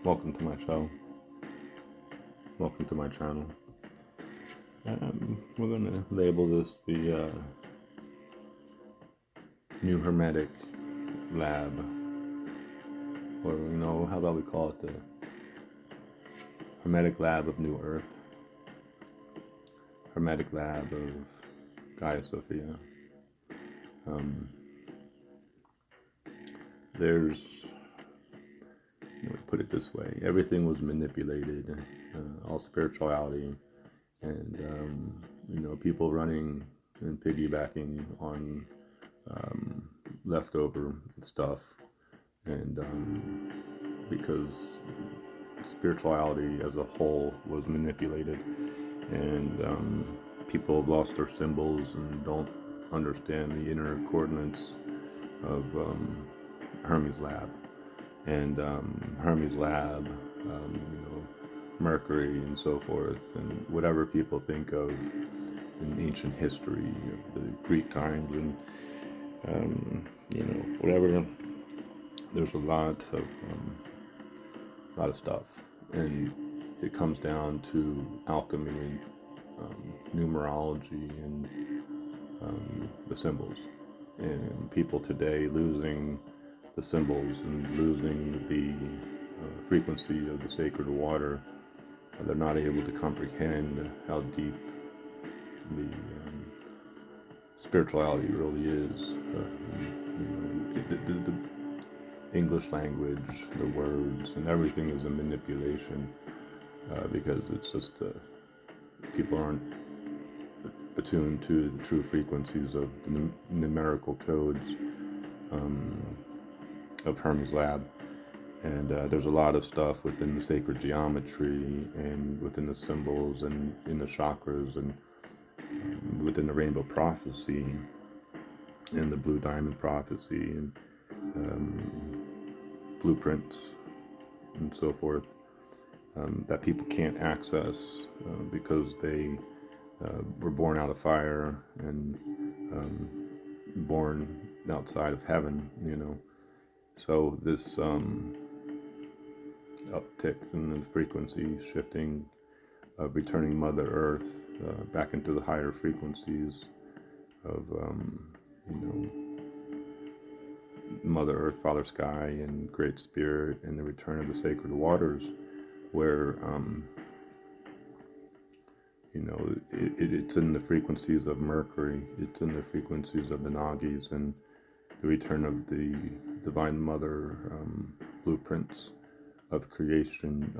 Welcome to my show. Welcome to my channel. We're going to label this the new Hermetic lab, or how about we call it the Hermetic lab of New Earth, Hermetic lab of Gaia Sophia. There's, put it this way, everything was manipulated, all spirituality, and people running and piggybacking on leftover stuff, and because spirituality as a whole was manipulated, and people have lost their symbols and don't understand the inner coordinates of Hermes lab, and Hermes lab, Mercury and so forth, and whatever people think of in ancient history of the Greek times, and whatever. There's a lot of stuff, and it comes down to alchemy and numerology and the symbols, and people today losing the symbols and losing the frequency of the sacred water. They're not able to comprehend how deep the spirituality really is. The English language, the words, and everything is a manipulation, because it's just people aren't attuned to the true frequencies of the numerical codes of Hermes lab. And there's a lot of stuff within the sacred geometry and within the symbols and in the chakras and within the rainbow prophecy and the blue diamond prophecy and blueprints and so forth, that people can't access because they were born out of fire and born outside of heaven, So this uptick in the frequency shifting of returning Mother Earth back into the higher frequencies of Mother Earth, Father Sky, and Great Spirit, and the return of the sacred waters, where it's in the frequencies of Mercury, it's in the frequencies of the Nagis, and the return of the Divine Mother blueprints of creation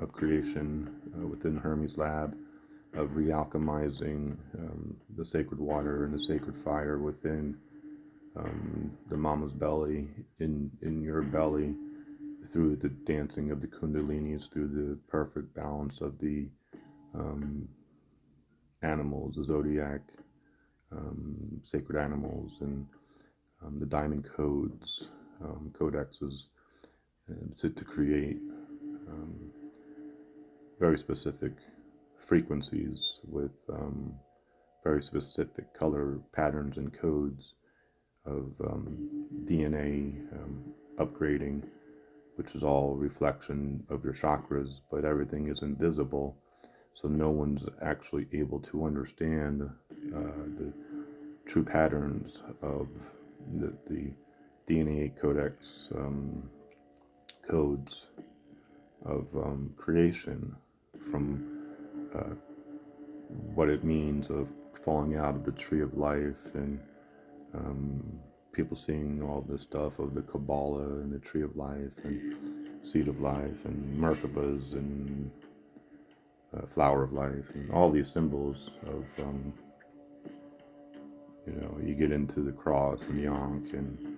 within Hermes lab, of realchemizing the sacred water and the sacred fire within the mama's belly, in your belly, through the dancing of the kundalinis, through the perfect balance of the animals, the zodiac, sacred animals, and the diamond codes, codexes, to create very specific frequencies with very specific color patterns and codes of DNA upgrading, which is all reflection of your chakras, but everything is invisible, so no one's actually able to understand the true patterns of the DNA codex codes of creation, from what it means of falling out of the tree of life, and people seeing all this stuff of the Kabbalah and the tree of life and seed of life and Merkabahs and flower of life, and all these symbols of you get into the cross and the Ankh and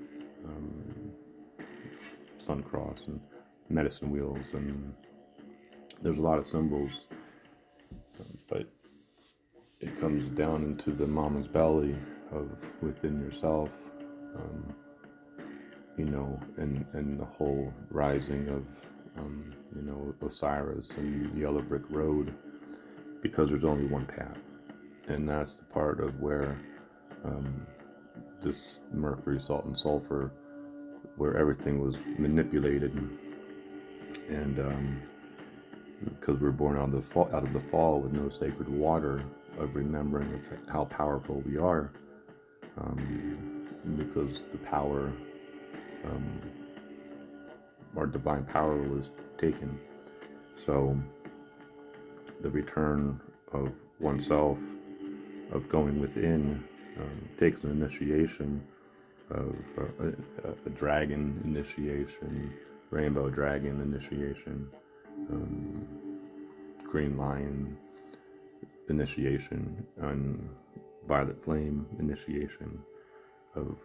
sun cross and medicine wheels, and there's a lot of symbols, but it comes down into the mama's belly of within yourself, and the whole rising of Osiris and Yellow Brick Road, because there's only one path, and that's the part of where this mercury, salt, and sulfur, where everything was manipulated, and because we're born out of the fall with no sacred water of remembering of how powerful we are, because the power, our divine power was taken. So the return of oneself, of going within, takes an initiation of a dragon initiation, rainbow dragon initiation, green lion initiation, and violet flame initiation of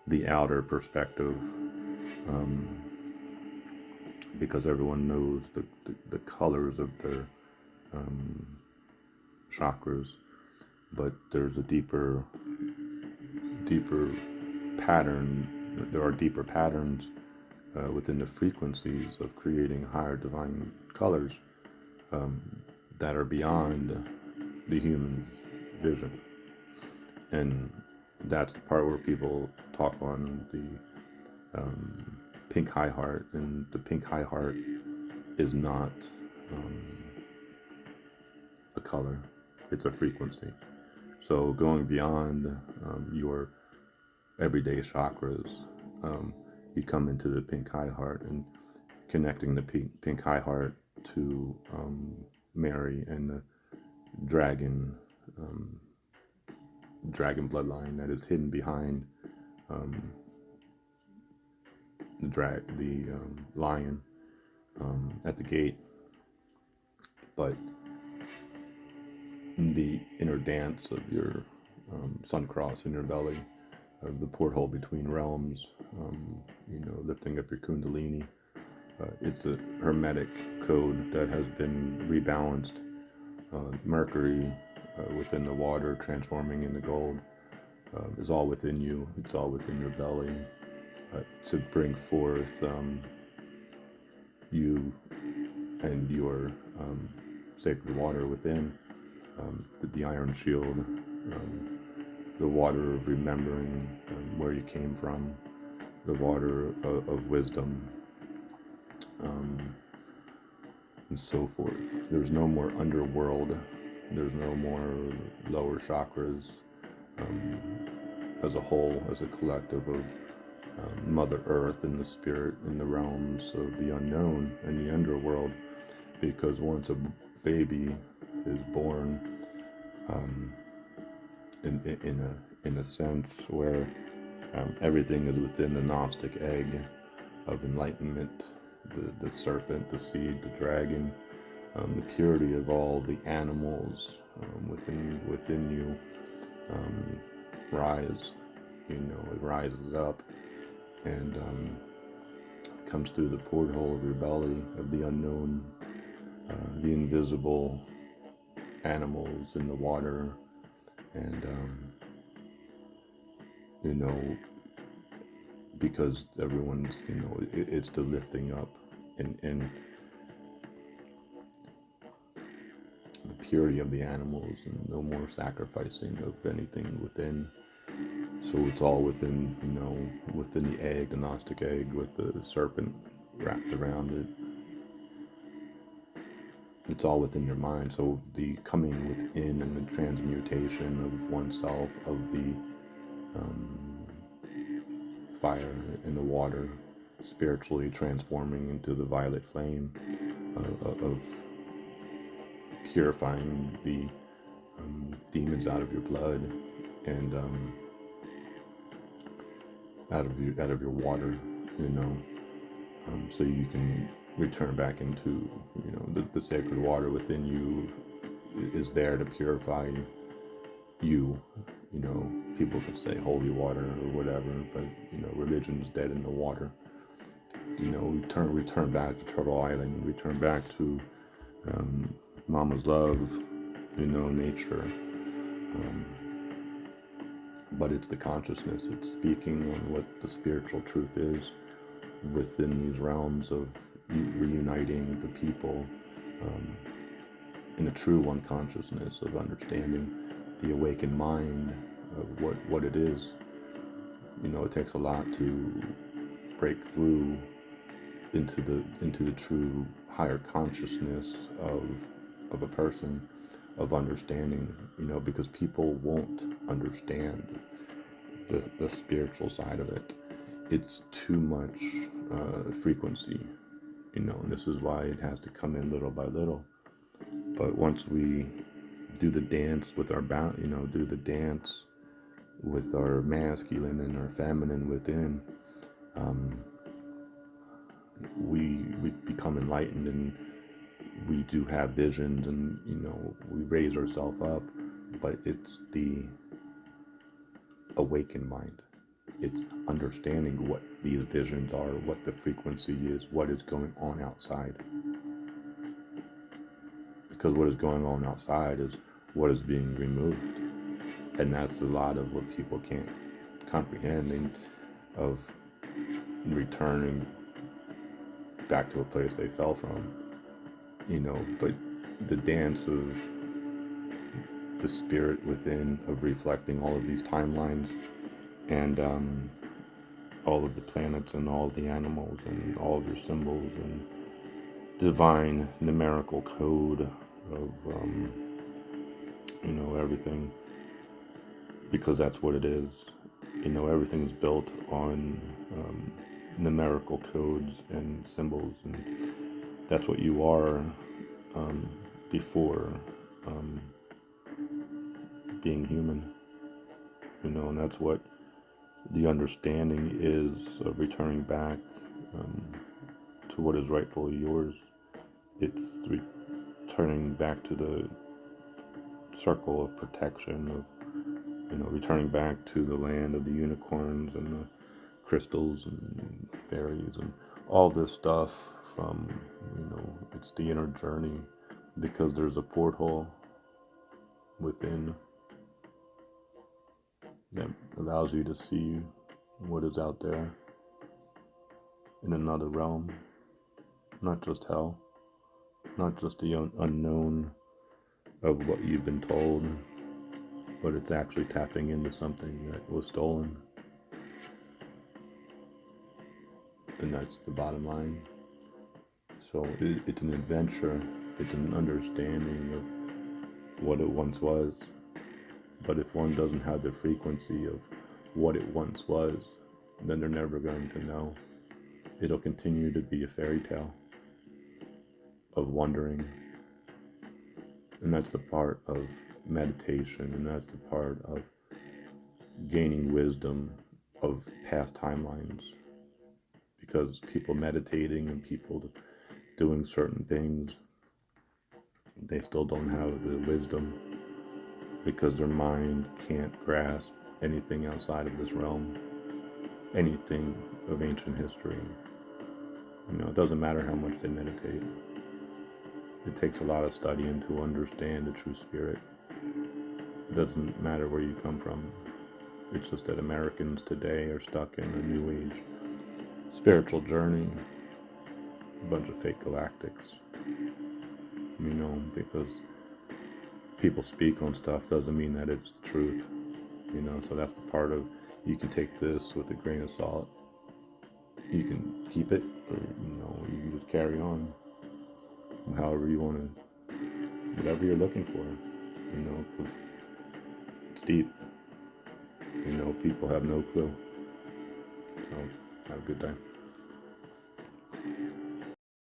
the outer perspective, because everyone knows the colors of their chakras, but there's a deeper pattern. There are deeper patterns within the frequencies of creating higher divine colors that are beyond the human vision. And that's the part where people talk on the pink high heart, and the pink high heart is not a color, it's a frequency. So going beyond your everyday chakras, you come into the pink high heart, and connecting the pink high heart to Mary and the dragon bloodline that is hidden behind the lion at the gate. But the inner dance of your sun cross in your belly, of the porthole between realms, lifting up your kundalini. It's a hermetic code that has been rebalanced. Mercury within the water, transforming into gold, is all within you. It's all within your belly, to bring forth you and your sacred water within, the iron shield, the water of remembering where you came from, the water of wisdom, and so forth. There's no more underworld. There's no more lower chakras. As a whole, as a collective of Mother Earth and the spirit in the realms of the unknown and the underworld, because once a baby is born, in a sense where everything is within the Gnostic egg of enlightenment, the serpent, the seed, the dragon, the purity of all the animals within you rise. It rises up and comes through the porthole of your belly, of the unknown, the invisible animals in the water, and because everyone's, it's the lifting up and the purity of the animals, and no more sacrificing of anything within. So it's all within, within the egg, the Gnostic egg, with the serpent wrapped around it. It's all within your mind. So the coming within and the transmutation of oneself, of the fire and the water, spiritually transforming into the violet flame, of purifying the demons out of your blood, and out of your water, so you can return back into, the sacred water within you is there to purify you. People can say holy water or whatever, but religion's dead in the water. Return back to Turtle Island, return back to Mama's love, nature. But it's the consciousness. It's speaking on what the spiritual truth is within these realms of reuniting the people in a true one consciousness of understanding the awakened mind of what it is. It takes a lot to break through into the true higher consciousness of a person, of understanding, because people won't understand the spiritual side of it. It's too much frequency, and this is why it has to come in little by little. But once we do the dance with our do the dance with our masculine and our feminine within, we become enlightened, and we do have visions, and we raise ourselves up. But it's the awakened mind. It's understanding what these visions are, what the frequency is, what is going on outside. Because what is going on outside is what is being removed. And that's a lot of what people can't comprehend, and of returning back to a place they fell from. But the dance of the spirit within, of reflecting all of these timelines, and all of the planets and all of the animals and all of your symbols and divine numerical code of everything, because that's what it is. Everything is built on numerical codes and symbols, and that's what you are before being human. And that's what the understanding is, of returning back to what is rightfully yours. It's returning back to the circle of protection, of returning back to the land of the unicorns and the crystals and fairies and all this stuff. From it's the inner journey, because there's a porthole within that allows you to see what is out there in another realm, not just hell, not just the unknown of what you've been told, but it's actually tapping into something that was stolen. And that's the bottom line. So it's an adventure, it's an understanding of what it once was. But if one doesn't have the frequency of what it once was, then they're never going to know. It'll continue to be a fairy tale of wondering. And that's the part of meditation, and that's the part of gaining wisdom of past timelines. Because people meditating and people doing certain things, they still don't have the wisdom, because their mind can't grasp anything outside of this realm, anything of ancient history. It doesn't matter how much they meditate. It takes a lot of studying to understand the true spirit. It doesn't matter where you come from. It's just that Americans today are stuck in a new age spiritual journey, a bunch of fake galactics, because people speak on stuff doesn't mean that it's the truth, so that's the part of, you can take this with a grain of salt, you can keep it, or you can just carry on however you want to, whatever you're looking for, because it's deep, people have no clue. So have a good day.